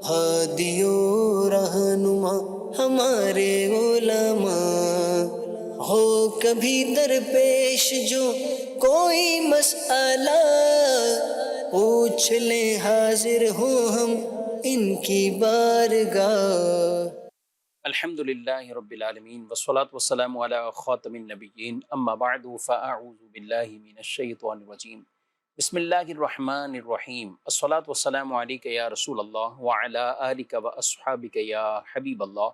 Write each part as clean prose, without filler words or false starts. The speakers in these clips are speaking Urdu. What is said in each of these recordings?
ہادیو رہنما ہمارے علماء، ہو کبھی درپیش جو کوئی مسئلہ، پوچھ لیں حاضر ہوں ہم ان کی بارگاہ۔ الحمد للہ رب العالمین والصلاة والسلام علی خاتم النبیین، اما بعد فاعوذ باللہ من الشیطان الرجیم، بسم اللہ الرحمن الرحیم، الصلاة والسلام علیک یا رسول اللہ وعلی آلک واصحابک یا حبیب اللہ،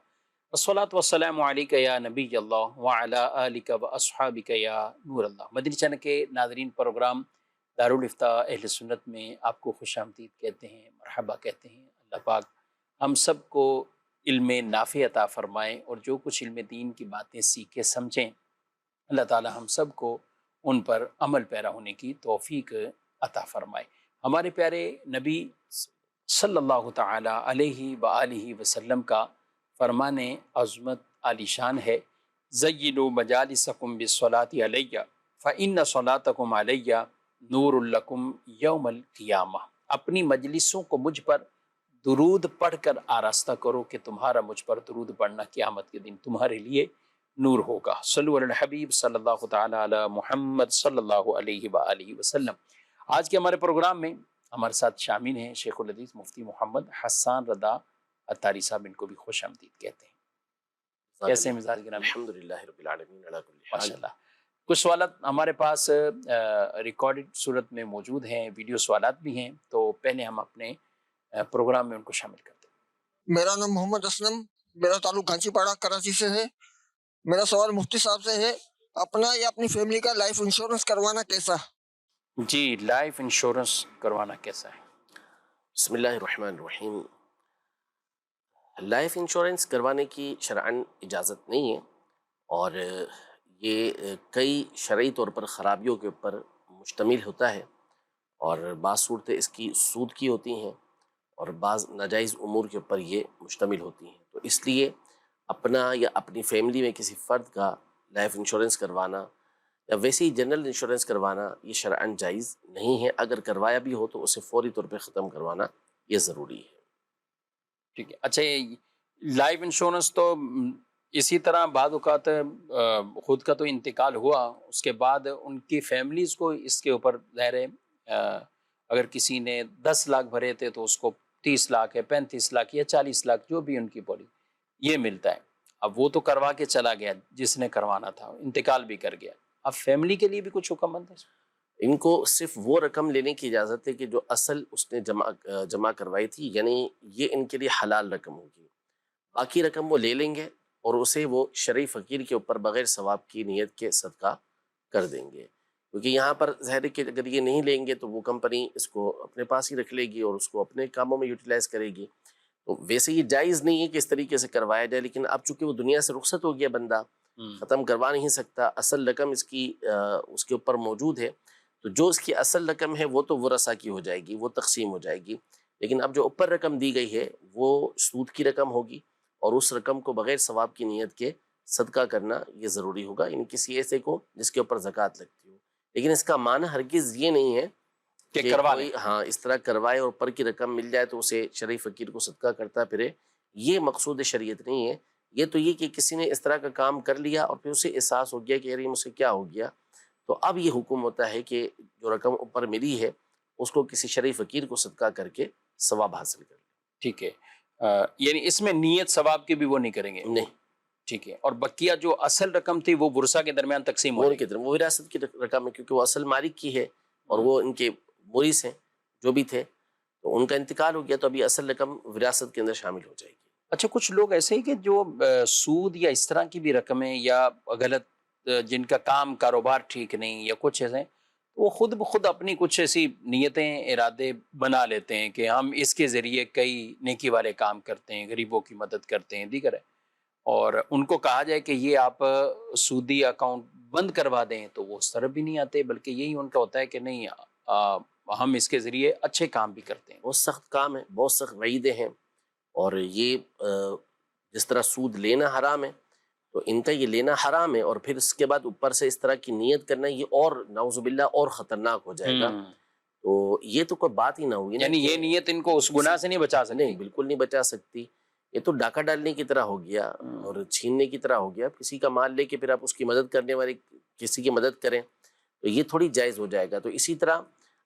الصلاة والسلام علیک یا نبی اللہ وعلی آلک واصحابک یا نور اللہ۔ مدنی چینل کے ناظرین، پروگرام دارالافتاء اہل سنت میں آپ کو خوش آمدید کہتے ہیں، مرحبا کہتے ہیں۔ اللہ پاک ہم سب کو علم نافع عطا فرمائیں، اور جو کچھ علم دین کی باتیں سیکھے سمجھیں، اللہ تعالی ہم سب کو ان پر عمل پیرا ہونے کی توفیق عطا فرمائے۔ ہمارے پیارے نبی صلی اللہ تعالی علیہ وآلہ وسلم کا فرمان عظمت عالی شان ہے، زینوا مجالسکم بالصلاۃ علیہ فإن صلاتکم علیہ نور لکم یوم القیامہ۔ اپنی مجلسوں کو مجھ پر درود پڑھ کر آراستہ کرو کہ تمہارا مجھ پر درود پڑھنا قیامت کے دن تمہارے لیے نور ہوگا۔ صلو علی الحبیب صلی اللہ تعالی علی محمد صلی اللہ علیہ وآلہ وسلم۔ آج کے ہمارے پروگرام میں ہمارے ساتھ شامل ہیں شیخ الحدیث مفتی محمد حسان رضا عطاری صاحب، ان کو بھی خوش آمدید کہتے ہیں۔ کیسے مزاج گرامی؟ الحمدللہ رب العالمین علی کل حال۔ ماشاء اللہ۔ کچھ سوالات ہمارے پاس ریکارڈڈ صورت میں موجود ہیں، ویڈیو سوالات بھی ہیں، تو پہلے ہم اپنے پروگرام میں ان کو شامل کرتے ہیں۔ میرا نام محمد اسلم، میرا تعلق گھانچی پاڑا کراچی سے ہے۔ میرا سوال مفتی صاحب سے ہے، اپنا یا اپنی فیملی کا لائف انشورنس کروانا کیسا؟ جی، لائف انشورنس کروانا کیسا ہے؟ بسم اللہ الرحمن الرحیم۔ لائف انشورنس کروانے کی شرعاً اجازت نہیں ہے، اور یہ کئی شرعی طور پر خرابیوں کے اوپر مشتمل ہوتا ہے، اور بعض صورتیں اس کی سود کی ہوتی ہیں، اور بعض ناجائز امور کے اوپر یہ مشتمل ہوتی ہیں۔ تو اس لیے اپنا یا اپنی فیملی میں کسی فرد کا لائف انشورنس کروانا یا ویسے ہی جنرل انشورنس کروانا یہ شرعاً جائز نہیں ہے۔ اگر کروایا بھی ہو تو اسے فوری طور پہ ختم کروانا یہ ضروری ہے۔ ٹھیک ہے۔ اچھا، یہ لائف انشورنس تو اسی طرح بعض اوقات خود کا تو انتقال ہوا، اس کے بعد ان کی فیملیز کو اس کے اوپر ظاہر ہے، اگر کسی نے 10 لاکھ بھرے تھے تو اس کو 30 لاکھ ہے، 35 لاکھ یا 40 لاکھ، جو بھی ان کی پولی یہ ملتا ہے۔ اب وہ تو کروا کے چلا گیا جس نے کروانا تھا، انتقال بھی کر گیا، اب فیملی کے لیے بھی کچھ حکم بند ہے؟ ان کو صرف وہ رقم لینے کی اجازت ہے کہ جو اصل اس نے جمع کروائی تھی، یعنی یہ ان کے لیے حلال رقم ہوگی۔ باقی رقم وہ لے لیں گے اور اسے وہ شرعی فقیر کے اوپر بغیر ثواب کی نیت کے صدقہ کر دیں گے، کیونکہ یہاں پر ظاہر ہے کہ اگر یہ نہیں لیں گے تو وہ کمپنی اس کو اپنے پاس ہی رکھ لے گی اور اس کو اپنے کاموں میں یوٹیلائز کرے گی۔ تو ویسے یہ جائز نہیں ہے کہ اس طریقے سے کروایا جائے، لیکن اب چونکہ وہ دنیا سے رخصت ہو گیا بندہ، ختم کروا نہیں سکتا، اصل رقم اس کی اس کے اوپر موجود ہے، تو جو اس کی اصل رقم ہے وہ تو ورثہ کی ہو جائے گی، وہ تقسیم ہو جائے گی، لیکن اب جو اوپر رقم دی گئی ہے وہ سود کی رقم ہوگی، اور اس رقم کو بغیر ثواب کی نیت کے صدقہ کرنا یہ ضروری ہوگا، یعنی کسی ایسے کو جس کے اوپر زکوٰۃ لگتی ہو۔ لیکن اس کا معنی ہرگز یہ نہیں ہے کہ کوئی اس طرح کروائے اور اوپر کی رقم مل جائے تو اسے شرعی فقیر کو صدقہ کرتا پھرے، یہ مقصود شریعت نہیں ہے۔ یہ تو یہ کہ کسی نے اس طرح کا کام کر لیا اور پھر اسے احساس ہو گیا کہ یار یہ مجھ سے کیا ہو گیا، تو اب یہ حکم ہوتا ہے کہ جو رقم اوپر ملی ہے اس کو کسی شرعی فقیر کو صدقہ کر کے ثواب حاصل کر لے۔ ٹھیک ہے، یعنی اس میں نیت ثواب کی بھی وہ نہیں کریں گے؟ نہیں۔ ٹھیک ہے، اور بقیہ جو اصل رقم تھی وہ ورثہ کے درمیان تقسیم ہو گئی؟ وہ وراثت کی رقم ہے، کیونکہ وہ اصل مالک کی ہے اور وہ ان کے مورث ہیں جو بھی تھے، تو ان کا انتقال ہو گیا تو ابھی اصل رقم وراثت کے اندر شامل ہو جائے گی۔ اچھا، کچھ لوگ ایسے ہی کہ جو سود یا اس طرح کی بھی رقمیں یا غلط جن کا کام کاروبار ٹھیک نہیں یا کچھ ایسے، وہ خود بخود اپنی کچھ ایسی نیتیں ارادے بنا لیتے ہیں کہ ہم اس کے ذریعے کئی نیکی والے کام کرتے ہیں، غریبوں کی مدد کرتے ہیں دیگر ہے، اور ان کو کہا جائے کہ یہ آپ سودی اکاؤنٹ بند کروا دیں تو وہ اس طرف بھی نہیں آتے، بلکہ یہی ان کا ہوتا ہے کہ نہیں ہم اس کے ذریعے اچھے کام بھی کرتے ہیں۔ بہت سخت کام ہے، بہت سخت وعیدیں ہیں، اور یہ جس طرح سود لینا حرام ہے تو ان کا یہ لینا حرام ہے، اور پھر اس کے بعد اوپر سے اس طرح کی نیت کرنا یہ اور نعوذ باللہ اور خطرناک ہو جائے گا، تو یہ تو کوئی بات ہی نہ ہوگی نا یعنی یہ کہ- نیت ان کو اس گناہ سے نہیں بچا سکتی. نہیں، بالکل نہیں بچا سکتی. یہ تو ڈاکہ ڈالنے کی طرح ہو گیا اور چھیننے کی طرح ہو گیا. آپ کسی کا مال لے کے پھر آپ اس کی مدد کرنے والے کسی کی مدد کریں تو یہ تھوڑی جائز ہو جائے گا. تو اسی طرح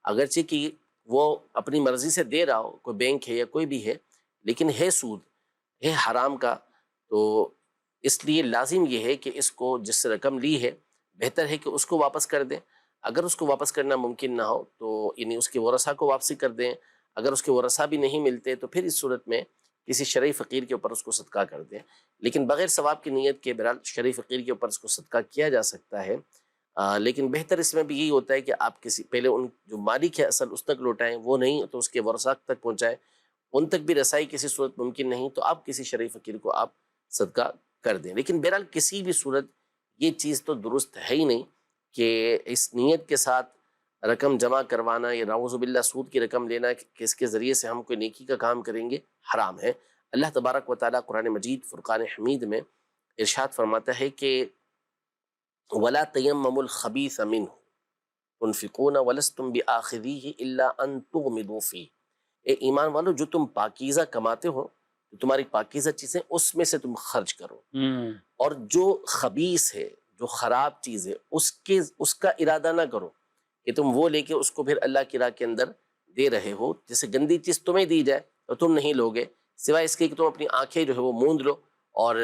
اگرچہ کہ وہ اپنی مرضی سے دے رہا ہو، کوئی بینک ہے یا کوئی بھی ہے، لیکن ہے سود، ہے حرام کا، تو اس لیے لازم یہ ہے کہ اس کو جس سے رقم لی ہے بہتر ہے کہ اس کو واپس کر دیں. اگر اس کو واپس کرنا ممکن نہ ہو تو یعنی اس کے ورثاء کو واپسی کر دیں. اگر اس کے ورثاء بھی نہیں ملتے تو پھر اس صورت میں کسی شرعی فقیر کے اوپر اس کو صدقہ کر دیں. لیکن بغیر ثواب کی نیت کے بہرحال شرعی فقیر کے اوپر اس کو صدقہ کیا جا سکتا ہے. لیکن بہتر اس میں بھی یہی ہوتا ہے کہ آپ کسی پہلے ان جو مالک ہے اصل اس تک لوٹائیں، وہ نہیں تو اس کے ورثاء تک پہنچائیں. ان تک بھی رسائی کسی صورت ممکن نہیں تو آپ کسی شرعی فقیر کو آپ صدقہ کر دیں. لیکن بہرحال کسی بھی صورت یہ چیز تو درست ہے ہی نہیں کہ اس نیت کے ساتھ رقم جمع کروانا یا نعوذ باللہ سود کی رقم لینا کہ اس کے ذریعے سے ہم کوئی نیکی کا کام کریں گے، حرام ہے. اللہ تبارک و تعالیٰ قرآن مجید فرقان حمید میں ارشاد فرماتا ہے کہ وَلَا تَيَمَّمُوا الْخَبِيثَ مِنْهُ تُنْفِقُونَ وَلَسْتُمْ بِآخِذِيهِ إِلَّا أَن تُغْمِضُوا فِيهِ. اے ایمان والو، جو تم پاکیزہ کماتے ہو، جو تمہاری پاکیزہ چیزیں، اس میں سے تم خرچ کرو. اور جو خبیث ہے، جو خراب چیز ہے، اس کا ارادہ نہ کرو کہ تم وہ لے کے اس کو پھر اللہ کی راہ کے اندر دے رہے ہو. جیسے گندی چیز تمہیں دی جائے تو تم نہیں لوگے، سوائے اس کے کہ تم اپنی آنکھیں جو ہے وہ موند لو اور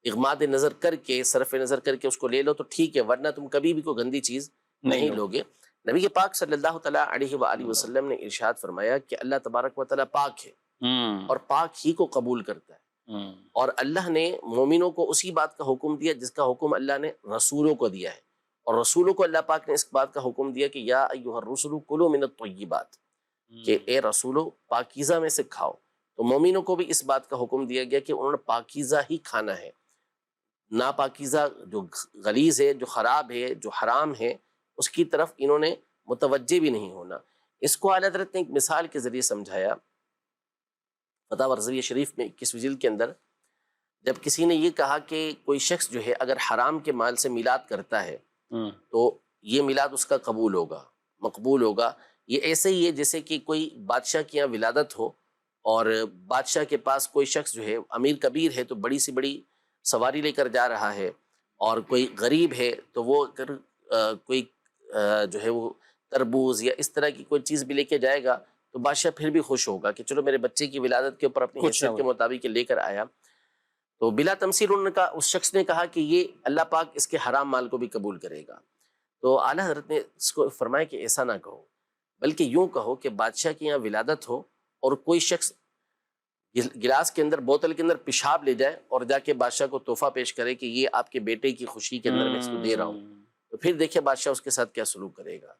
اغماد نظر کر کے، صرف نظر کر کے اس کو لے لو تو ٹھیک ہے، ورنہ تم کبھی بھی کوئی گندی چیز نہیں لوگے. نبی پاک صلی اللہ تعالیٰ علیہ وآلہ وسلم نے ارشاد فرمایا کہ اللہ تبارک و تعالیٰ پاک ہے اور پاک ہی کو قبول کرتا ہے. اور اللہ نے مومنوں کو اسی بات کا حکم دیا جس کا حکم اللہ نے رسولوں کو دیا ہے. اور رسولوں کو اللہ پاک نے اس بات کا حکم دیا کہ یا ایھا الرسل کلوا من الطیبات، کہ اے رسولو پاکیزہ میں سے کھاؤ. تو مومنوں کو بھی اس بات کا حکم دیا گیا کہ انہوں نے پاکیزہ ہی کھانا ہے. ناپاکیزہ جو غلیظ ہے، جو خراب ہے، جو حرام ہے، اس کی طرف انہوں نے متوجہ بھی نہیں ہونا. اس کو اعلیٰ حضرت نے ایک مثال کے ذریعے سمجھایا. فتاوی رضویہ شریف میں 21ویں جلد کے اندر جب کسی نے یہ کہا کہ کوئی شخص جو ہے اگر حرام کے مال سے میلاد کرتا ہے تو یہ میلاد اس کا قبول ہوگا، مقبول ہوگا. یہ ایسے ہی ہے جیسے کہ کوئی بادشاہ کی یہاں ولادت ہو اور بادشاہ کے پاس کوئی شخص جو ہے امیر کبیر ہے تو بڑی سی بڑی سواری لے کر جا رہا ہے، اور کوئی غریب ہے تو وہ اگر کوئی جو ہے وہ تربوز یا اس طرح کی کوئی چیز بھی لے کے جائے گا تو بادشاہ پھر بھی خوش ہوگا کہ چلو میرے بچے کی ولادت کے اوپر اپنی حیثیت کے مطابق لے کر آیا. تو بلا تمثیل انہوں نے کہا، اس شخص نے کہا کہ یہ اللہ پاک اس کے حرام مال کو بھی قبول کرے گا. تو اعلیٰ حضرت نے اس کو فرمایا کہ ایسا نہ کہو، بلکہ یوں کہو کہ بادشاہ کی یہاں ولادت ہو اور کوئی شخص گلاس کے اندر، بوتل کے اندر پیشاب لے جائے اور جا کے بادشاہ کو تحفہ پیش کرے کہ یہ آپ کے بیٹے کی خوشی کے اندر میں اس کو دے رہا ہوں، تو پھر دیکھیں بادشاہ اس کے ساتھ کیا سلوک کرے گا.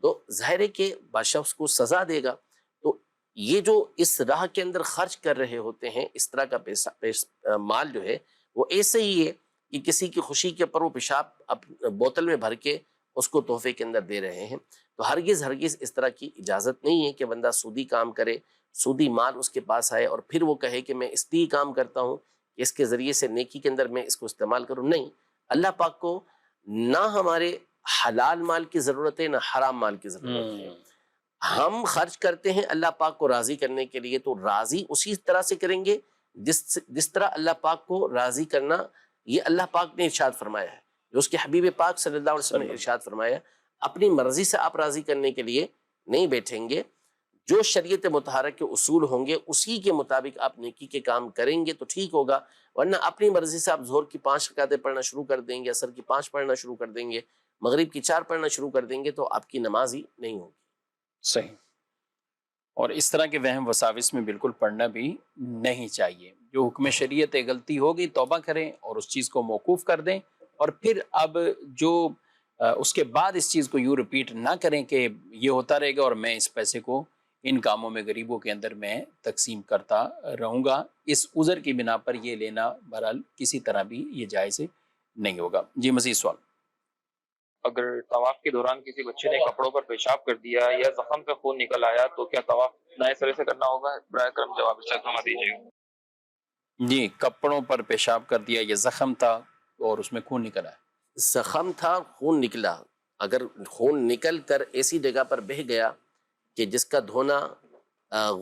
تو ظاہر ہے کہ بادشاہ اس کو سزا دے گا. تو یہ جو اس راہ کے اندر خرچ کر رہے ہوتے ہیں اس طرح کا مال جو ہے وہ ایسے ہی ہے کہ کسی کی خوشی کے اوپر وہ پیشاب بوتل میں بھر کے اس کو تحفے کے اندر دے رہے ہیں. تو ہرگز اس طرح کی اجازت نہیں ہے کہ بندہ سودی کام کرے، سودی مال اس کے پاس آئے اور پھر وہ کہے کہ میں اس لیے کام کرتا ہوں کہ اس کے ذریعے سے نیکی کے اندر میں اس کو استعمال کروں. نہیں، اللہ پاک کو نہ ہمارے حلال مال کی ضرورت ہے نہ حرام مال کی ضرورت ہے. ہم خرچ کرتے ہیں اللہ پاک کو راضی کرنے کے لیے، تو راضی اسی طرح سے کریں گے جس طرح اللہ پاک کو راضی کرنا یہ اللہ پاک نے ارشاد فرمایا ہے، جو اس کے حبیب پاک صلی اللہ علیہ وسلم نے ارشاد فرمایا. اپنی مرضی سے آپ راضی کرنے کے لیے نہیں بیٹھیں گے. جو شریعت مطہرہ کے اصول ہوں گے اسی کے مطابق آپ نیکی کے کام کریں گے تو ٹھیک ہوگا، ورنہ اپنی مرضی سے آپ ظہر کی 5 رکعتیں پڑھنا شروع کر دیں گے، عصر کی 5 پڑھنا شروع کر دیں گے، مغرب کی 4 پڑھنا شروع کر دیں گے تو آپ کی نماز ہی نہیں ہوگی. صحیح. اور اس طرح کے وہم وساوس میں بالکل پڑھنا بھی نہیں چاہیے. جو حکم شریعت ہے، غلطی ہوگی توبہ کریں اور اس چیز کو موقوف کر دیں، اور پھر اب جو اس کے بعد اس چیز کو یوں رپیٹ نہ کریں کہ یہ ہوتا رہے گا اور میں اس پیسے کو ان کاموں میں غریبوں کے اندر میں تقسیم کرتا رہوں گا. اس عذر کی بنا پر یہ لینا بہرحال کسی طرح بھی یہ جائز نہیں ہوگا. جی مزید سوال. اگر طواف کے دوران کسی بچے نے کپڑوں پر پیشاب کر دیا یا زخم پہ خون نکل آیا تو کیا طواف نئے سرے سے کرنا ہوگا؟ برائے کرم جواب اس کا دیجیے گا. جی، کپڑوں پر پیشاب کر دیا، یہ زخم تھا اور اس میں خون نکل آیا. زخم تھا، خون نکلا، اگر خون نکل کر ایسی جگہ پر بہہ گیا کہ جس کا دھونا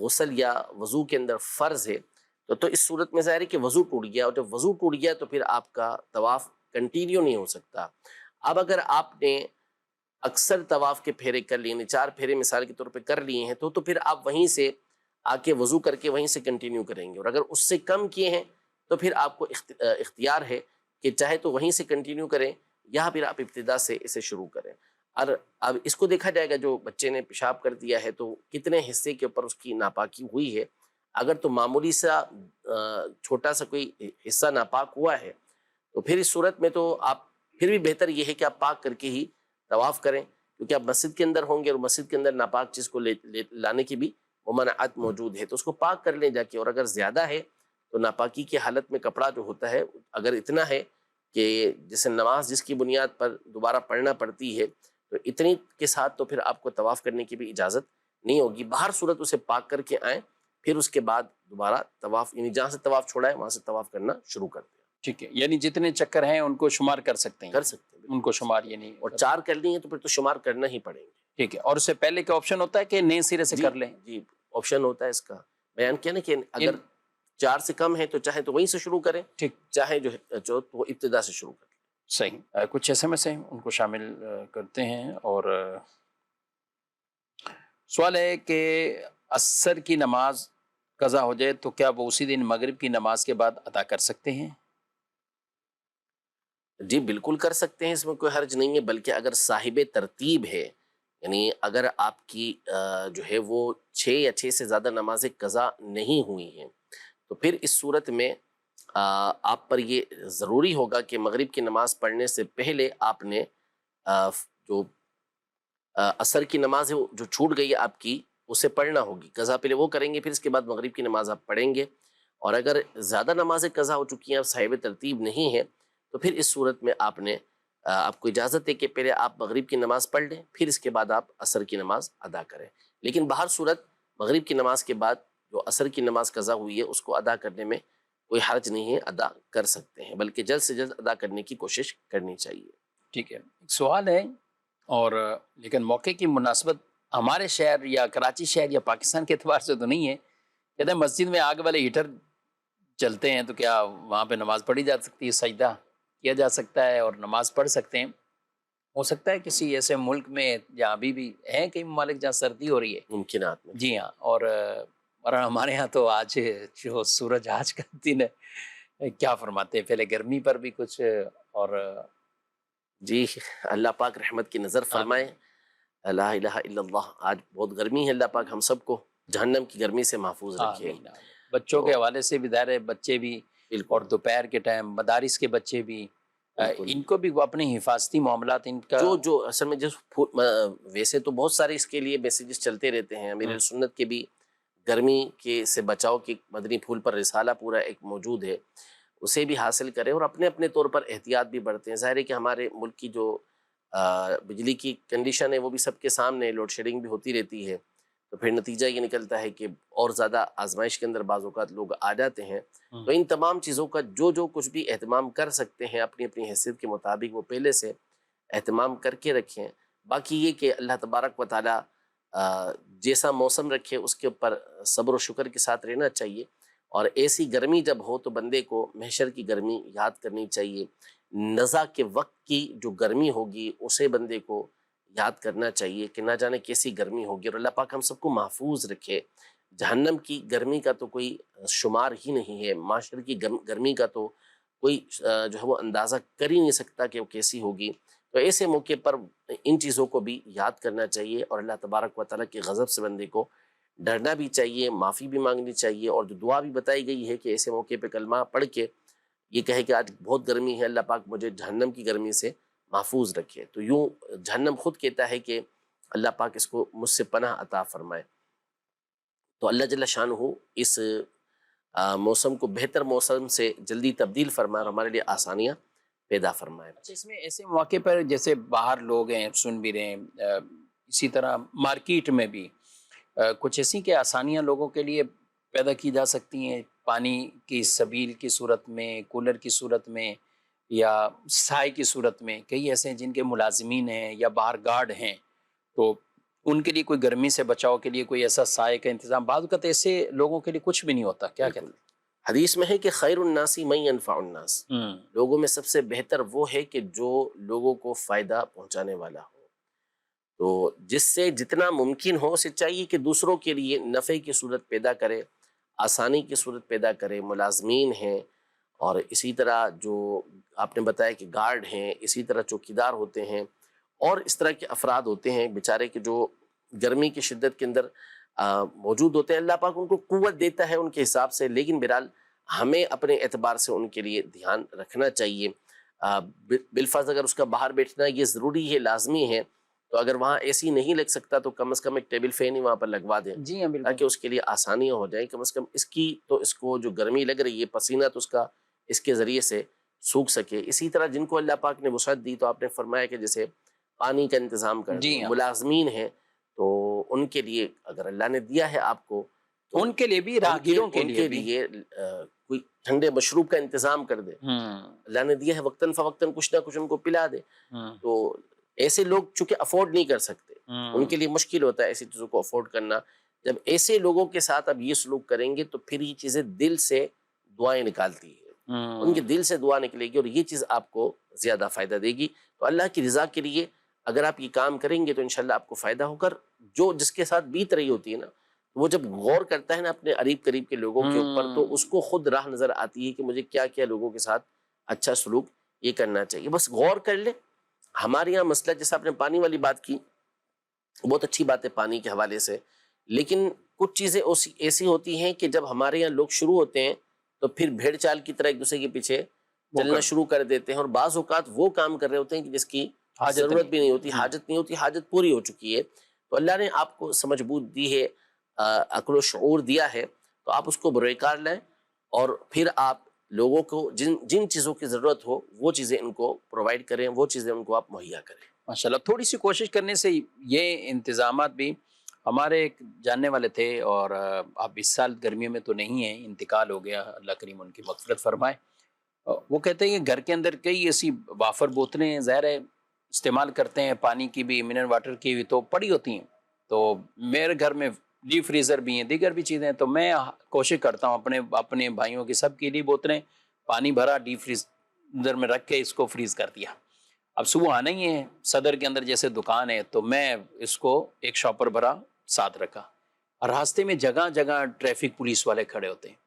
غسل یا وضو کے اندر فرض ہے، تو اس صورت میں ظاہر ہے کہ وضو ٹوٹ گیا، اور جب وضو ٹوٹ گیا تو پھر آپ کا طواف کنٹینیو نہیں ہو سکتا۔ اب اگر آپ نے اکثر طواف کے پھیرے کر لیے، یعنی 4 پھیرے مثال کے طور پہ کر لیے ہیں، تو پھر آپ وہیں سے آ کے وضو کر کے وہیں سے کنٹینیو کریں گے، اور اگر اس سے کم کیے ہیں تو پھر آپ کو اختیار ہے کہ چاہے تو وہیں سے کنٹینیو کریں یا پھر آپ ابتدا سے اسے شروع کریں۔ اور اب اس کو دیکھا جائے گا، جو بچے نے پیشاب کر دیا ہے تو کتنے حصے کے اوپر اس کی ناپاکی ہوئی ہے۔ اگر تو معمولی سا چھوٹا سا کوئی حصہ ناپاک ہوا ہے تو پھر اس صورت میں تو آپ پھر بھی بہتر یہ ہے کہ آپ پاک کر کے ہی طواف کریں، کیونکہ آپ مسجد کے اندر ہوں گے اور مسجد کے اندر ناپاک چیز کو لانے کی بھی ممانعت موجود ہے، تو اس کو پاک کر لیں جا کے۔ اور اگر زیادہ ہے تو ناپاکی کی حالت میں کپڑا جو ہوتا ہے اگر اتنا ہے کہ جیسے نماز جس کی بنیاد پر دوبارہ پڑھنا پڑتی ہے، تو اتنی کے ساتھ تو پھر آپ کو طواف کرنے کی بھی اجازت نہیں ہوگی۔ باہر صورت اسے پاک کر کے آئیں، پھر اس کے بعد دوبارہ طواف، یعنی جہاں سے طواف چھوڑا ہے وہاں سے طواف کرنا شروع کر دیں۔ ٹھیک ہے، یعنی جتنے چکر ہیں ان کو شمار کر سکتے ہیں، کر سکتے ہیں ان کو شمار یعنی، اور 4 کر لی ہیں تو پھر تو شمار کرنا ہی پڑیں گے۔ ٹھیک ہے۔ اور اس سے پہلے کا آپشن ہوتا ہے کہ نئے سرے سے کر لیں؟ جی آپشن ہوتا ہے اس کا، بیان کیا نا کہ اگر 4 سے کم ہے تو چاہے تو وہیں سے شروع کریں، ٹھیک، چاہے جو تو وہ ابتدا سے شروع کریں۔ صحیح۔ کچھ SMS ہیں ان کو شامل کرتے ہیں، اور سوال ہے کہ عصر کی نماز قضا ہو جائے تو کیا وہ اسی دن مغرب کی نماز کے بعد ادا کر سکتے ہیں؟ جی بالکل کر سکتے ہیں، اس میں کوئی حرج نہیں ہے، بلکہ اگر صاحب ترتیب ہے، یعنی اگر آپ کی جو ہے وہ 6 یا 6 سے زیادہ نمازیں قضا نہیں ہوئی ہیں تو پھر اس صورت میں آپ پر یہ ضروری ہوگا کہ مغرب کی نماز پڑھنے سے پہلے آپ نے جو عصر کی نماز ہے جو چھوٹ گئی ہے آپ کی، اسے پڑھنا ہوگی۔ قضا پہلے وہ کریں گے، پھر اس کے بعد مغرب کی نماز آپ پڑھیں گے۔ اور اگر زیادہ نمازیں قضا ہو چکی ہیں، اب صاحب ترتیب نہیں ہے، تو پھر اس صورت میں آپ کو اجازت ہے کہ پہلے آپ مغرب کی نماز پڑھ لیں، پھر اس کے بعد آپ عصر کی نماز ادا کریں۔ لیکن باہر صورت مغرب کی نماز کے بعد جو عصر کی نماز قضا ہوئی ہے اس کو ادا کرنے میں کوئی حرج نہیں ہے، ادا کر سکتے ہیں، بلکہ جلد سے جلد ادا کرنے کی کوشش کرنی چاہیے۔ ٹھیک ہے، ایک سوال ہے، اور لیکن موقع کی مناسبت ہمارے شہر یا کراچی شہر یا پاکستان کے اعتبار سے تو نہیں ہے، کہتے ہیں مسجد میں آگ والے ہیٹر چلتے ہیں تو کیا وہاں پہ نماز پڑھی جا سکتی ہے، سجدہ کیا جا سکتا ہے اور نماز پڑھ سکتے ہیں؟ ہو سکتا ہے کسی ایسے ملک میں جہاں ابھی بھی ہیں کئی ممالک جہاں سردی ہو رہی ہے، ممکنات میں جی ہاں، اور ہمارے ہاں تو آج جو سورج آج کا دن ہے، کیا فرماتے ہیں؟ پہلے گرمی پر بھی کچھ، اور جی اللہ پاک رحمت کی نظر فرمائے۔ لا الہ الا اللہ، آج بہت گرمی ہے، اللہ پاک ہم سب کو جہنم کی گرمی سے محفوظ رکھے۔ آمین۔ بچوں کے حوالے سے بھی ظاہر ہے، بچے بھی، اور بالکل دوپہر کے ٹائم مدارس کے بچے بھی، بالکل۔ ان کو بھی وہ اپنے حفاظتی معاملات ان کا، جو اصل میں ویسے تو بہت سارے اس کے لیے میسیجز چلتے رہتے ہیں، امیر سنت کے بھی گرمی کے سے بچاؤ کی مدنی پھول پر رسالہ پورا ایک موجود ہے، اسے بھی حاصل کریں اور اپنے اپنے طور پر احتیاط بھی برتیں۔ ظاہر ہے کہ ہمارے ملک کی جو بجلی کی کنڈیشن ہے وہ بھی سب کے سامنے، لوڈ شیڈنگ بھی ہوتی رہتی ہے، تو پھر نتیجہ یہ نکلتا ہے کہ اور زیادہ آزمائش کے اندر بعض اوقات لوگ آ جاتے ہیں۔ تو ان تمام چیزوں کا جو کچھ بھی اہتمام کر سکتے ہیں اپنی اپنی حیثیت کے مطابق وہ پہلے سے اہتمام کر کے رکھیں۔ باقی یہ کہ اللہ تبارک و تعالیٰ جیسا موسم رکھے اس کے اوپر صبر و شکر کے ساتھ رہنا چاہیے، اور ایسی گرمی جب ہو تو بندے کو محشر کی گرمی یاد کرنی چاہیے، نزا کے وقت کی جو گرمی ہوگی اسے بندے کو یاد کرنا چاہیے کہ نہ جانے کیسی گرمی ہوگی، اور اللہ پاک ہم سب کو محفوظ رکھے۔ جہنم کی گرمی کا تو کوئی شمار ہی نہیں ہے، معاشر کی گرمی کا تو کوئی جو ہے وہ اندازہ کر ہی نہیں سکتا کہ وہ کیسی ہوگی۔ تو ایسے موقع پر ان چیزوں کو بھی یاد کرنا چاہیے، اور اللہ تبارک و تعالیٰ کے غضب سے بندے کو ڈرنا بھی چاہیے، معافی بھی مانگنی چاہیے، اور جو دعا بھی بتائی گئی ہے کہ ایسے موقع پہ کلمہ پڑھ کے یہ کہے کہ آج بہت گرمی ہے، اللہ پاک مجھے جہنم کی گرمی سے محفوظ رکھے، تو یوں جہنم خود کہتا ہے کہ اللہ پاک اس کو مجھ سے پناہ عطا فرمائے۔ تو اللہ جل شانہ اس موسم کو بہتر موسم سے جلدی تبدیل فرمائے اور ہمارے لیے آسانیاں پیدا فرمائے۔ اچھا، اس میں ایسے مواقع پر جیسے باہر لوگ ہیں سن بھی رہے ہیں، اسی طرح مارکیٹ میں بھی کچھ ایسی کہ آسانیاں لوگوں کے لیے پیدا کی جا سکتی ہیں، پانی کی سبیل کی صورت میں، کولر کی صورت میں، یا سائے کی صورت میں۔ کئی ایسے ہیں جن کے ملازمین ہیں یا باہر گارڈ ہیں، تو ان کے لیے کوئی گرمی سے بچاؤ کے لیے کوئی ایسا سائے کا انتظام؟ بعض اوقات ایسے لوگوں کے لیے کچھ بھی نہیں ہوتا، کیا کہتے ہیں؟ حدیث میں ہے کہ خیر الناس من ينفع الناس، لوگوں میں سب سے بہتر وہ ہے کہ جو لوگوں کو فائدہ پہنچانے والا ہو، تو جس سے جتنا ممکن ہو اسے چاہیے کہ دوسروں کے لیے نفع کی صورت پیدا کرے، آسانی کی صورت پیدا کرے۔ ملازمین ہیں، اور اسی طرح جو آپ نے بتایا کہ گارڈ ہیں، اسی طرح چوکیدار ہوتے ہیں، اور اس طرح کے افراد ہوتے ہیں بیچارے کہ جو گرمی کی شدت کے اندر موجود ہوتے ہیں۔ اللہ پاک ان کو قوت دیتا ہے ان کے حساب سے، لیکن بہرحال ہمیں اپنے اعتبار سے ان کے لیے دھیان رکھنا چاہیے۔ بالفرض اگر اس کا باہر بیٹھنا یہ ضروری ہے، لازمی ہے، تو اگر وہاں اے سی نہیں لگ سکتا تو کم از کم ایک ٹیبل فین ہی وہاں پر لگوا دیں، جی ہاں بالکل، تاکہ اس کے لیے آسانیاں ہو جائیں۔ کم از کم اس کی تو اس کو جو گرمی لگ رہی ہے، پسینہ تو اس کا اس کے ذریعے سے سوکھ سکے۔ اسی طرح جن کو اللہ پاک نے وسعت دی، تو آپ نے فرمایا کہ جیسے پانی کا انتظام کر جی دیں، ہاں، ملازمین ہیں تو ان کے لیے اگر اللہ نے دیا ہے آپ کو تو ان کے لیے بھی، راہگیروں کے ان لیے بھی۔ کوئی ٹھنڈے مشروب کا انتظام کر دے۔ اللہ نے دیا ہے وقتاً فوقتاً کچھ نہ کچھ ان کو پلا دے۔ تو ایسے لوگ چونکہ افورڈ نہیں کر سکتے، ان کے لیے مشکل ہوتا ہے ایسی چیزوں کو افورڈ کرنا۔ جب ایسے لوگوں کے ساتھ اب یہ سلوک کریں گے تو پھر یہ چیزیں دل سے دعائیں نکالتی ہے، ان کے دل سے دعا نکلے گی، اور یہ چیز آپ کو زیادہ فائدہ دے گی۔ تو اللہ کی رضا کے لیے اگر آپ یہ کام کریں گے تو انشاءاللہ آپ کو فائدہ ہو کر، جو جس کے ساتھ بیت رہی ہوتی ہے نا، وہ جب غور کرتا ہے نا اپنے قریب قریب کے لوگوں کے اوپر، تو اس کو خود راہ نظر آتی ہے کہ مجھے کیا کیا لوگوں کے ساتھ اچھا سلوک یہ کرنا چاہیے۔ بس غور کر لے۔ ہمارے یہاں مسئلہ، جیسے آپ نے پانی والی بات کی، بہت اچھی بات ہے پانی کے حوالے سے، لیکن کچھ چیزیں ایسی ہوتی ہیں کہ جب ہمارے یہاں لوگ شروع ہوتے ہیں تو پھر بھیڑ چال کی طرح ایک دوسرے کے پیچھے چلنا شروع کر دیتے ہیں، اور بعض اوقات وہ کام کر رہے ہوتے ہیں کہ جس کی ضرورت بھی نہیں ہوتی، حاجت نہیں ہوتی، حاجت پوری ہو چکی ہے۔ تو اللہ نے آپ کو سمجھ بوجھ دی ہے، عقل و شعور دیا ہے، تو آپ اس کو بروئے کار لائیں، اور پھر آپ لوگوں کو جن چیزوں کی ضرورت ہو وہ چیزیں ان کو پرووائڈ کریں، وہ چیزیں ان کو آپ مہیا کریں۔ ماشاءاللہ، تھوڑی سی کوشش کرنے سے یہ انتظامات بھی۔ ہمارے ایک جاننے والے تھے، اور اب اس سال گرمیوں میں تو نہیں ہے، انتقال ہو گیا، اللہ کریم ان کی مغفرت فرمائے۔ وہ کہتے ہیں کہ گھر کے اندر کئی ایسی وافر بوتلیں ظاہر ہے استعمال کرتے ہیں، پانی کی بھی، منرل واٹر کی بھی، تو پڑی ہوتی ہیں۔ تو میرے گھر میں ڈیپ فریزر بھی ہیں، دیگر بھی چیزیں ہیں، تو میں کوشش کرتا ہوں اپنے بھائیوں کی سب کے لیے بوتلیں پانی بھرا، ڈیپ فریزر میں رکھ کے اس کو فریز کر دیا۔ اب صبح آنا ہی ہے، صدر کے اندر جیسے دکان ہے، تو میں اس کو ایک شاپر بھرا ساتھ رکھا، اور راستے میں جگہ جگہ ٹریفک پولیس والے کھڑے ہوتے ہیں۔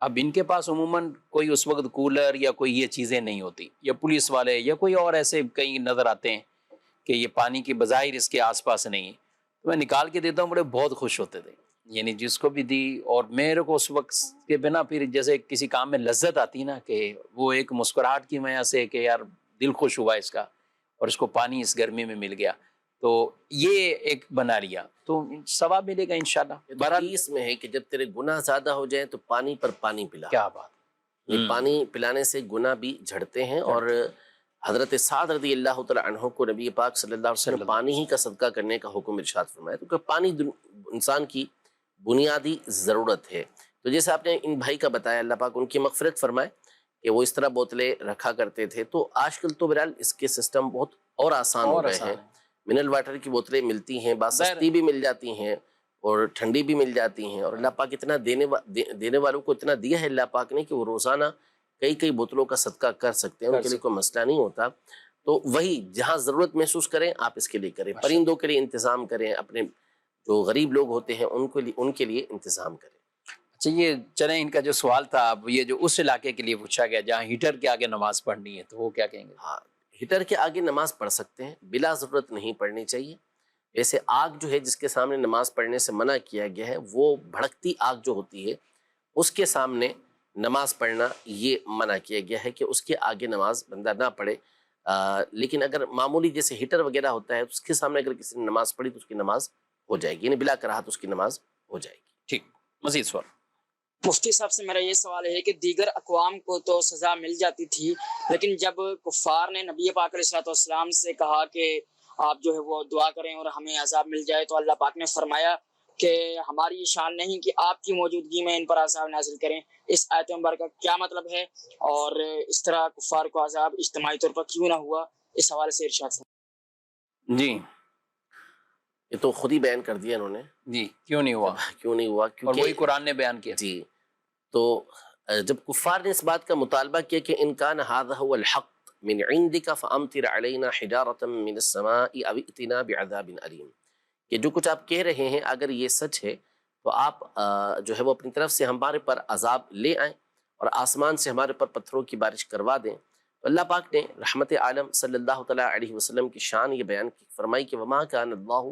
اب ان کے پاس عموماً کوئی اس وقت کولر یا کوئی یہ چیزیں نہیں ہوتی، یا پولیس والے یا کوئی اور ایسے کئی نظر آتے ہیں کہ یہ پانی کی بظاہر اس کے آس پاس نہیں ہے، تو میں نکال کے دیتا ہوں، بڑے بہت خوش ہوتے تھے، یعنی جس کو بھی دی۔ اور میرے کو اس وقت کے بنا پھر جیسے کسی کام میں لذت آتی ہے نا، کہ وہ ایک مسکراہٹ کی وجہ سے کہ یار دل خوش ہوا اس کا، اور اس کو پانی اس گرمی میں مل گیا، تو یہ ایک بنا لیا تو ثواب ملے گا انشاءاللہ۔ بہرحال حدیث میں ہے کہ جب تیرے گناہ زیادہ ہو جائیں تو پانی پر پانی پلا۔ کیا بات، یہ پانی پلانے سے گناہ بھی جھڑتے ہیں، اور حضرت سعد رضی اللہ تعالی عنہ کو نبی پاک صلی اللہ علیہ وسلم پانی ہی کا صدقہ کرنے کا حکم ارشاد فرمایا، کیونکہ پانی انسان کی بنیادی ضرورت ہے۔ تو جیسے آپ نے ان بھائی کا بتایا، اللہ پاک ان کی مغفرت فرمائے، کہ وہ اس طرح بوتلیں رکھا کرتے تھے۔ تو آج کل تو بہرحال اس کے سسٹم بہت اور آسان ہو گئے ہیں، منرل واٹر کی بوتلیں ملتی ہیں، بعض سستی بھی مل جاتی ہیں اور ٹھنڈی بھی مل جاتی ہیں، اور اللہ پاک اتنا دینے والوں کو اتنا دیا ہے اللہ پاک نے کہ وہ روزانہ کئی بوتلوں کا صدقہ کر سکتے ہیں، ان کے لیے کوئی مسئلہ نہیں ہوتا۔ تو وہی جہاں ضرورت محسوس کریں آپ اس کے لیے کریں، پرندوں کے لیے انتظام کریں، اپنے جو غریب لوگ ہوتے ہیں ان کے لیے انتظام کریں۔ اچھا، یہ چلیں ان کا جو سوال تھا، اب یہ جو اس علاقے کے لیے پوچھا گیا جہاں ہیٹر کے آگے نماز پڑھنی ہے، تو وہ کیا کہیں گے؟ ہاں، ہیٹر کے آگے نماز پڑھ سکتے ہیں، بلا ضرورت نہیں پڑھنی چاہیے۔ ایسے آگ جو ہے جس کے سامنے نماز پڑھنے سے منع کیا گیا ہے، وہ بھڑکتی آگ جو ہوتی ہے اس کے سامنے نماز پڑھنا یہ منع کیا گیا ہے کہ اس کے آگے نماز بندہ نہ پڑھے۔ لیکن اگر معمولی جیسے ہیٹر وغیرہ ہوتا ہے اس کے سامنے اگر کسی نے نماز پڑھی تو اس کی نماز ہو جائے گی، یعنی بلا کراہت اس کی نماز ہو جائے گی۔ ٹھیک، مزید سوال۔ مفتی صاحب سے میرا یہ سوال ہے کہ دیگر اقوام کو تو سزا مل جاتی تھی، لیکن جب کفار نے نبی پاک علیہ السلام سے کہا کہ آپ جو ہے وہ دعا کریں اور ہمیں عذاب مل جائے، تو اللہ پاک نے فرمایا کہ ہماری یہ شان نہیں کہ آپ کی موجودگی میں ان پر عذاب نازل کریں۔ اس آیت مبارکہ کا کیا مطلب ہے، اور اس طرح کفار کو عذاب اجتماعی طور پر کیوں نہ ہوا، اس حوالے سے ارشاد فرمائیں۔ جی، یہ تو خود ہی بیان کر دیا انہوں نے. جی کیوں نہیں ہوا؟ کیوں نہیں ہوا؟ اور وہی قرآن نے بیان کیا. جی تو جب کفار نے اس بات کا مطالبہ کیا کہ ان کان ھذا ھو الحق من عندک فامطر علینا حجارۃ من السماء او ائتنا بعذاب علیم، کہ جو کچھ آپ کہہ رہے ہیں اگر یہ سچ ہے تو آپ جو ہے وہ اپنی طرف سے ہمارے پر عذاب لے آئیں اور آسمان سے ہمارے پر پتھروں کی بارش کروا دیں. تو اللہ پاک نے رحمت عالم صلی اللہ تعالیٰ علیہ وسلم کی شان یہ بیان کی، فرمائی کہ وما کان اللہ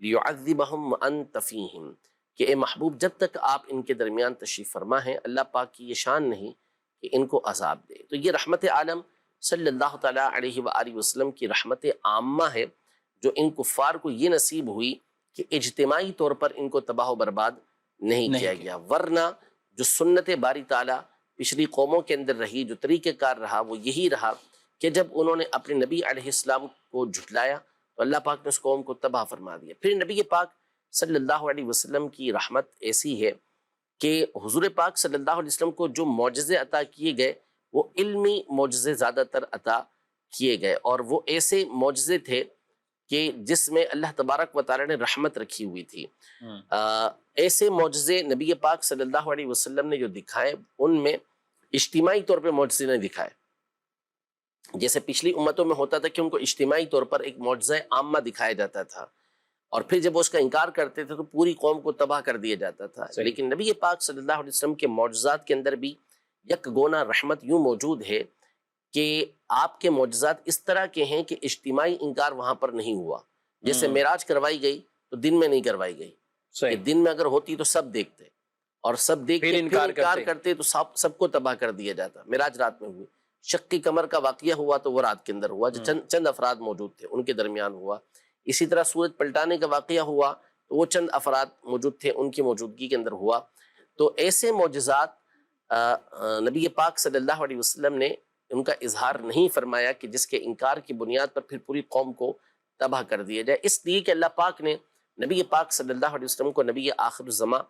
لیعذبہم وانت فیہم، کہ اے محبوب جب تک آپ ان کے درمیان تشریف فرما ہیں اللہ پاک کی یہ شان نہیں کہ ان کو عذاب دے. تو یہ رحمت عالم صلی اللہ تعالیٰ علیہ وآلہ وسلم کی رحمت عامہ ہے جو ان کفار کو یہ نصیب ہوئی کہ اجتماعی طور پر ان کو تباہ و برباد نہیں کیا گیا. ورنہ جو سنت باری تعالیٰ پچھلی قوموں کے اندر رہی، جو طریقہ کار رہا، وہ یہی رہا کہ جب انہوں نے اپنے نبی علیہ السلام کو جھٹلایا تو اللہ پاک نے اس قوم کو تباہ فرما دیا. پھر نبی پاک صلی اللہ علیہ وسلم کی رحمت ایسی ہے کہ حضور پاک صلی اللہ علیہ وسلم کو جو معجزے عطا کیے گئے وہ علمی معجزے زیادہ تر عطا کیے گئے، اور وہ ایسے معجزے تھے کہ جس میں اللہ تبارک و تعالی نے رحمت رکھی ہوئی تھی. ایسے معجزے نبی پاک صلی اللہ علیہ وسلم نے جو دکھائے ان میں اجتماعی طور پہ معجزے نہیں دکھائے. جیسے پچھلی امتوں میں ہوتا تھا کہ ان کو اجتماعی طور پر ایک معجزہ عامہ دکھایا جاتا تھا اور پھر جب وہ اس کا انکار کرتے تھے تو پوری قوم کو تباہ کر دیا جاتا تھا. لیکن نبی پاک صلی اللہ علیہ وسلم کے معجزات کے اندر بھی یک گونا رحمت یوں موجود ہے کہ آپ کے معجزات اس طرح کے ہیں کہ اجتماعی انکار وہاں پر نہیں ہوا. جیسے معراج کروائی گئی تو دن میں نہیں کروائی گئی، کہ دن میں اگر ہوتی تو سب دیکھتے اور سب دیکھ کے انکار کرتے تو سب کو تباہ کر دیا جاتا. معراج رات میں ہوئی. شق قمر کا واقعہ ہوا تو وہ رات کے اندر ہوا، جو چند افراد موجود تھے ان کے درمیان ہوا. اسی طرح سورج پلٹانے کا واقعہ ہوا تو وہ چند افراد موجود تھے ان کی موجودگی کے اندر ہوا. تو ایسے معجزات نبی پاک صلی اللہ علیہ وسلم نے ان کا اظہار نہیں فرمایا کہ جس کے انکار کی بنیاد پر پھر پوری قوم کو تباہ کر دیا جائے. اس لیے کہ اللہ پاک نے نبی پاک صلی اللہ علیہ وسلم کو نبی آخر الزماں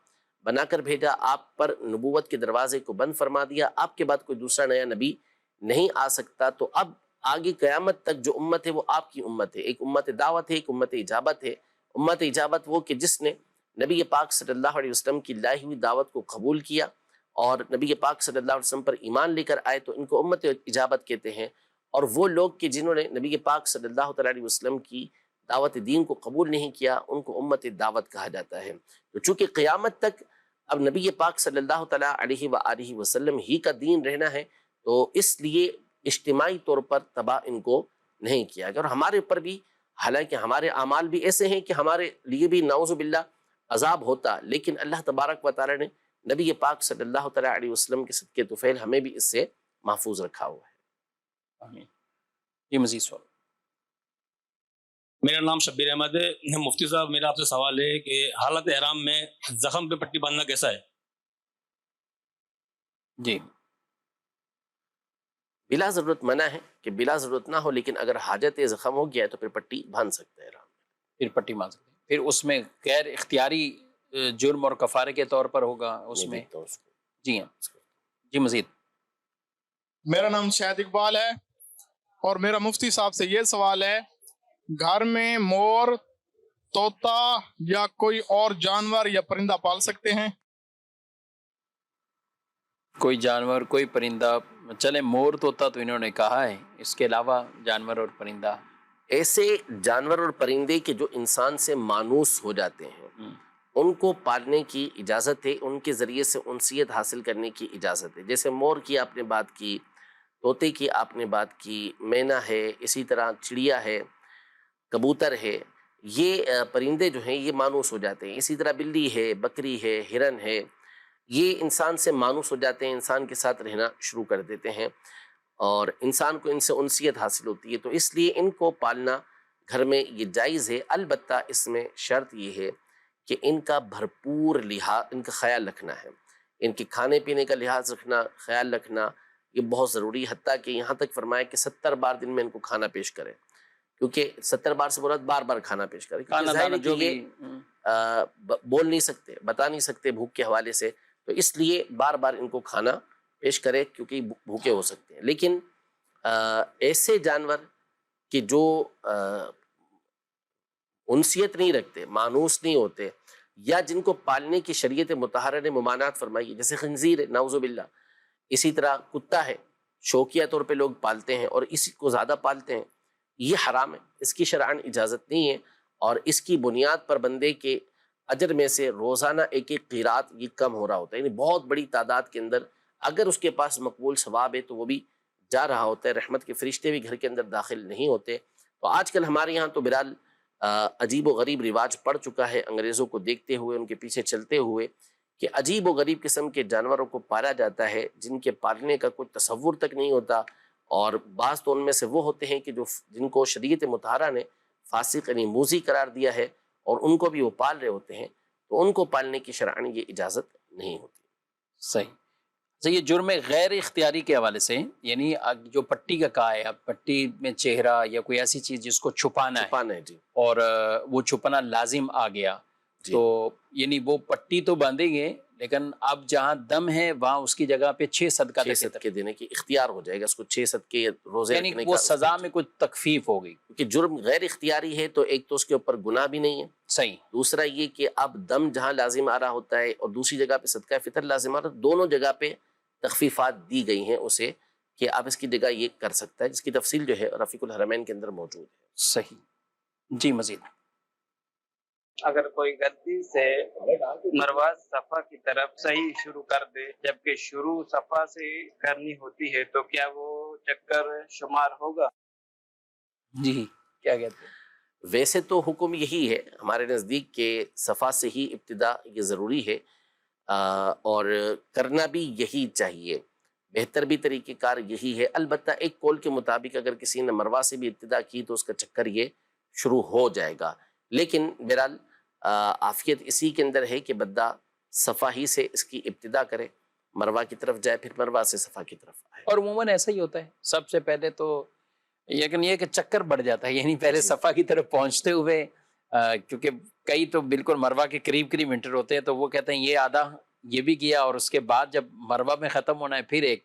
بنا کر بھیجا، آپ پر نبوت کے دروازے کو بند فرما دیا. آپ کے بعد کوئی دوسرا نیا نبی نہیں آ سکتا. تو اب آگے قیامت تک جو امت ہے وہ آپ کی امت ہے. ایک امت دعوت ہے، ایک امت اجابت ہے. امت اجابت وہ کہ جس نے نبی پاک صلی اللہ علیہ وسلم کی لائی ہوئی دعوت کو قبول کیا اور نبی پاک صلی اللہ علیہ وسلم پر ایمان لے کر آئے تو ان کو امت اجابت کہتے ہیں. اور وہ لوگ کہ جنہوں نے نبی پاک صلی اللہ تعالیٰ علیہ وسلم کی دعوت دین کو قبول نہیں کیا ان کو امت دعوت کہا جاتا ہے. تو چونکہ قیامت تک اب نبی پاک صلی اللہ تعالیٰ علیہ وآلہ وسلم ہی کا دین رہنا ہے تو اس لیے اجتماعی طور پر تباہ ان کو نہیں کیا گیا. اور ہمارے اوپر بھی حالانکہ ہمارے اعمال بھی ایسے ہیں کہ ہمارے لیے بھی نعوذ باللہ عذاب ہوتا، لیکن اللہ تبارک و تعالی نے نبی پاک صلی اللہ تعالیٰ علیہ وسلم کے صدقے طفیل ہمیں بھی اس سے محفوظ رکھا ہوا ہے. آمین. یہ مزید سوال. میرا نام شبیر احمد ہے. مفتی صاحب میرا آپ سے سوال ہے کہ حالت احرام میں زخم پہ پٹی باندھنا کیسا ہے؟ جی بلا ضرورت منع ہے کہ بلا ضرورت نہ ہو، لیکن اگر حاجت زخم ہو گیا ہے تو پھر پٹی باندھ سکتا ہے احرام میں. پھر پٹی باندھ سکتے ہیں. پھر اس میں غیر اختیاری جرم اور کفارے کے طور پر ہوگا اس میں. جی ہاں جی مزید. میرا نام شاہد اقبال ہے اور میرا مفتی صاحب سے یہ سوال ہے، گھر میں مور، طوطا یا کوئی اور جانور یا پرندہ پال سکتے ہیں؟ کوئی جانور کوئی پرندہ، چلے مور طوطا تو انہوں نے کہا ہے، اس کے علاوہ جانور اور پرندہ؟ ایسے جانور اور پرندے کے جو انسان سے مانوس ہو جاتے ہیں ان کو پالنے کی اجازت ہے، ان کے ذریعے سے انسیت حاصل کرنے کی اجازت ہے. جیسے مور کی آپ نے بات کی، طوطے کی آپ نے بات کی، مینا ہے، اسی طرح چڑیا ہے، کبوتر ہے. یہ پرندے جو ہیں یہ مانوس ہو جاتے ہیں. اسی طرح بلی ہے، بکری ہے، ہرن ہے، یہ انسان سے مانوس ہو جاتے ہیں، انسان کے ساتھ رہنا شروع کر دیتے ہیں اور انسان کو ان سے انسیت حاصل ہوتی ہے. تو اس لیے ان کو پالنا گھر میں یہ جائز ہے. البتہ اس میں شرط یہ ہے کہ ان کا بھرپور لحاظ، ان کا خیال رکھنا ہے. ان کے کھانے پینے کا لحاظ رکھنا، خیال رکھنا یہ بہت ضروری ہے. حتیٰ کہ یہاں تک فرمایا کہ 70 بار دن میں ان کو کھانا پیش کرے، کیونکہ 70 بار سے مراد بار بار کھانا پیش کرے. ظاہر ہے کہ یہ بول نہیں سکتے، بتا نہیں سکتے بھوک کے حوالے سے، تو اس لیے بار بار ان کو کھانا پیش کرے کیونکہ بھوکے ہو سکتے ہیں. لیکن ایسے جانور کہ جو انسیت نہیں رکھتے، مانوس نہیں ہوتے، یا جن کو پالنے کی شریعت مطہرہ نے ممانعت فرمائی ہے، جیسے خنزیر ہے نعوذ باللہ، اسی طرح کتا ہے، شوقیہ طور پہ لوگ پالتے ہیں اور اسی کو زیادہ پالتے ہیں، یہ حرام ہے، اس کی شرعاً اجازت نہیں ہے، اور اس کی بنیاد پر بندے کے اجر میں سے روزانہ ایک ایک قیرات یہ کم ہو رہا ہوتا ہے، یعنی بہت بڑی تعداد کے اندر اگر اس کے پاس مقبول ثواب ہے تو وہ بھی جا رہا ہوتا ہے، رحمت کے فرشتے بھی گھر کے اندر داخل نہیں ہوتے۔ تو آج کل ہمارے یہاں تو بہرحال عجیب و غریب رواج پڑ چکا ہے، انگریزوں کو دیکھتے ہوئے، ان کے پیچھے چلتے ہوئے، کہ عجیب و غریب قسم کے جانوروں کو پالا جاتا ہے جن کے پالنے کا کوئی تصور تک نہیں ہوتا، اور بعض تو ان میں سے وہ ہوتے ہیں کہ جن کو شریعت مطہرہ نے فاسق یعنی موذی قرار دیا ہے، اور ان کو بھی وہ پال رہے ہوتے ہیں، تو ان کو پالنے کی شرعاً یہ اجازت نہیں ہوتی۔ صحیح۔ تو یہ جرم غیر اختیاری کے حوالے سے، یعنی جو پٹی کا کہا ہے، اب پٹی میں چہرہ یا کوئی ایسی چیز جس کو چھپانا ہے جی اور وہ چھپانا لازم آ گیا، جی، تو یعنی وہ پٹی تو باندھیں گے، لیکن اب جہاں دم ہے وہاں اس کی جگہ پہ 6 صدقہ چھ صدقے دینے کی اختیار ہو جائے گا اس کو، 6 صدقے روزے یعنی رکھنے وہ کا، سزا میں کچھ تخفیف ہوگی۔ کیونکہ جرم غیر اختیاری ہے تو ایک تو اس کے اوپر گناہ بھی نہیں ہے، صحیح۔ دوسرا یہ کہ اب دم جہاں لازم آ رہا ہوتا ہے اور دوسری جگہ پہ صدقہ فطر لازم آ رہا ہے، دونوں جگہ پہ تخفیفات دی گئی ہیں اسے کہ آپ اس کی جگہ یہ کر سکتا ہے، جس کی تفصیل جو ہے رفیق الحرمین کے اندر موجود ہے۔ صحیح جی، مزید اگر کوئی غلطی سے مروہ صفا کی طرف صحیح شروع کر دے جبکہ شروع صفا سے کرنی ہوتی ہے تو کیا وہ چکر شمار ہوگا؟ جی کیا کہتے ہیں؟ ویسے تو حکم یہی ہے ہمارے نزدیک کہ صفا سے ہی ابتدا یہ ضروری ہے، اور کرنا بھی یہی چاہیے، بہتر بھی طریقہ کار یہی ہے۔ البتہ ایک قول کے مطابق اگر کسی نے مروہ سے بھی ابتدا کی تو اس کا چکر یہ شروع ہو جائے گا، لیکن بہرحال عافیت اسی کے اندر ہے کہ بندہ صفا ہی سے اس کی ابتدا کرے، مروہ کی طرف جائے، پھر مروہ سے صفا کی طرف آئے۔ اور عموماً ایسا ہی ہوتا ہے، سب سے پہلے تو لیکن یہ کہ چکر بڑھ جاتا ہے، یعنی پہلے صفا کی طرف پہنچتے ہوئے کیونکہ کئی تو بالکل مروہ کے قریب قریب انٹر ہوتے ہیں، تو وہ کہتے ہیں یہ آدھا یہ بھی کیا، اور اس کے بعد جب مروہ میں ختم ہونا ہے پھر ایک،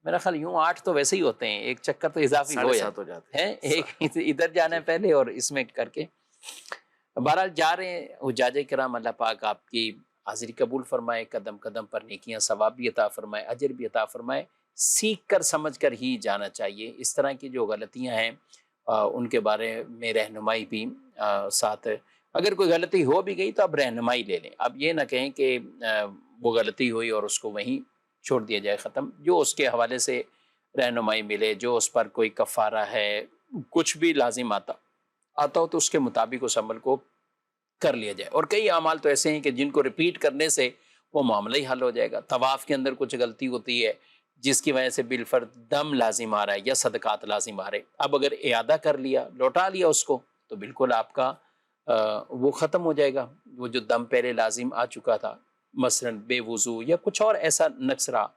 میرا خیال یوں 8 تو ویسے ہی ہوتے ہیں، ایک چکر تو اضافی ہو 7.5 ہو جاتے ہے، ایک ادھر جانا ہے پہلے اور اس میں کر کے۔ بہرحال جا رہے ہیں حجاج کرام، اللہ پاک آپ کی حاضری قبول فرمائے، قدم قدم پر نیکیاں ثواب بھی عطا فرمائے، اجر بھی عطا فرمائے، سیکھ کر سمجھ کر ہی جانا چاہیے۔ اس طرح کی جو غلطیاں ہیں ان کے بارے میں رہنمائی بھی ساتھ، اگر کوئی غلطی ہو بھی گئی تو اب رہنمائی لے لیں، اب یہ نہ کہیں کہ وہ غلطی ہوئی اور اس کو وہیں چھوڑ دیا جائے ختم، جو اس کے حوالے سے رہنمائی ملے، جو اس پر کوئی کفارہ ہے، کچھ بھی لازم آتا ہو تو اس کے مطابق اس عمل کو کر لیا جائے۔ اور کئی اعمال تو ایسے ہیں کہ جن کو ریپیٹ کرنے سے وہ معاملہ ہی حل ہو جائے گا۔ طواف کے اندر کچھ غلطی ہوتی ہے جس کی وجہ سے بالفرض دم لازم آ رہا ہے یا صدقات لازم آ رہے، اب اگر اعادہ کر لیا، لوٹا لیا اس کو، تو بالکل آپ کا وہ ختم ہو جائے گا، وہ جو دم پہلے لازم آ چکا تھا، مثلاً بے وضو یا کچھ اور ایسا نقص رہا۔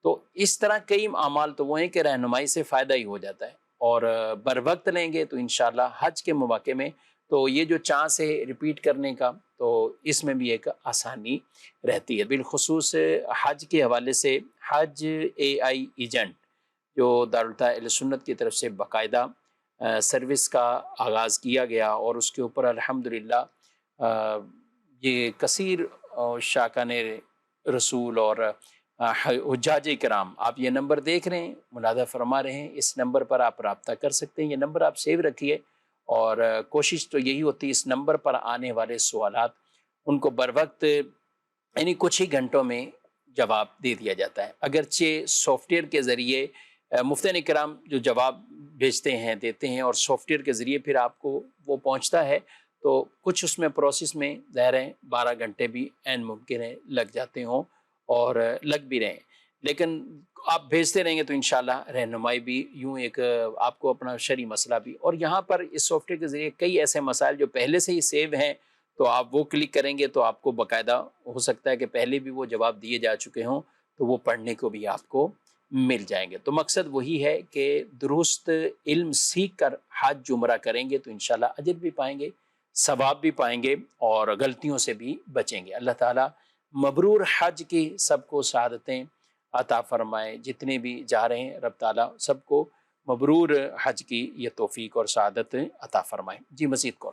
تو اس طرح کئی اعمال تو وہ ہیں کہ رہنمائی سے فائدہ ہی ہو جاتا ہے، اور بر وقت لیں گے تو انشاءاللہ حج کے مواقع میں تو یہ جو چانس ہے ریپیٹ کرنے کا، تو اس میں بھی ایک آسانی رہتی ہے۔ بالخصوص حج کے حوالے سے حج AI ایجنٹ جو دارالفتہ سنت کی طرف سے باقاعدہ سروس کا آغاز کیا گیا، اور اس کے اوپر الحمدللہ یہ کثیر شاکان رسول اور حجاج کرام، آپ یہ نمبر دیکھ رہے ہیں، ملاحظہ فرما رہے ہیں، اس نمبر پر آپ رابطہ کر سکتے ہیں، یہ نمبر آپ سیو رکھیے، اور کوشش تو یہی ہوتی ہے اس نمبر پر آنے والے سوالات ان کو بر وقت یعنی کچھ ہی گھنٹوں میں جواب دے دیا جاتا ہے۔ اگرچہ سافٹ ویئر کے ذریعے مفتیان کرام جو جواب بھیجتے ہیں، دیتے ہیں، اور سافٹ ویئر کے ذریعے پھر آپ کو وہ پہنچتا ہے، تو کچھ اس میں پروسیس میں ظاہر ہے 12 گھنٹے بھی عین ممکن ہے لگ جاتے ہوں، اور لگ بھی رہے ہیں، لیکن آپ بھیجتے رہیں گے تو انشاءاللہ رہنمائی بھی یوں ایک آپ کو اپنا شرعی مسئلہ بھی، اور یہاں پر اس سافٹ ویئر کے ذریعے کئی ایسے مسائل جو پہلے سے ہی سیو ہیں، تو آپ وہ کلک کریں گے تو آپ کو باقاعدہ ہو سکتا ہے کہ پہلے بھی وہ جواب دیے جا چکے ہوں، تو وہ پڑھنے کو بھی آپ کو مل جائیں گے۔ تو مقصد وہی ہے کہ درست علم سیکھ کر حج عمرہ کریں گے تو انشاءاللہ اجر بھی پائیں گے، ثواب بھی پائیں گے، اور غلطیوں سے بھی بچیں گے۔ اللہ تعالیٰ مبرور حج کی سب کو سعادتیں عطا فرمائے، جتنے بھی جا رہے ہیں رب تعالیٰ سب کو مبرور حج کی یہ توفیق اور سعادت عطا فرمائے۔ جی مزید کون؟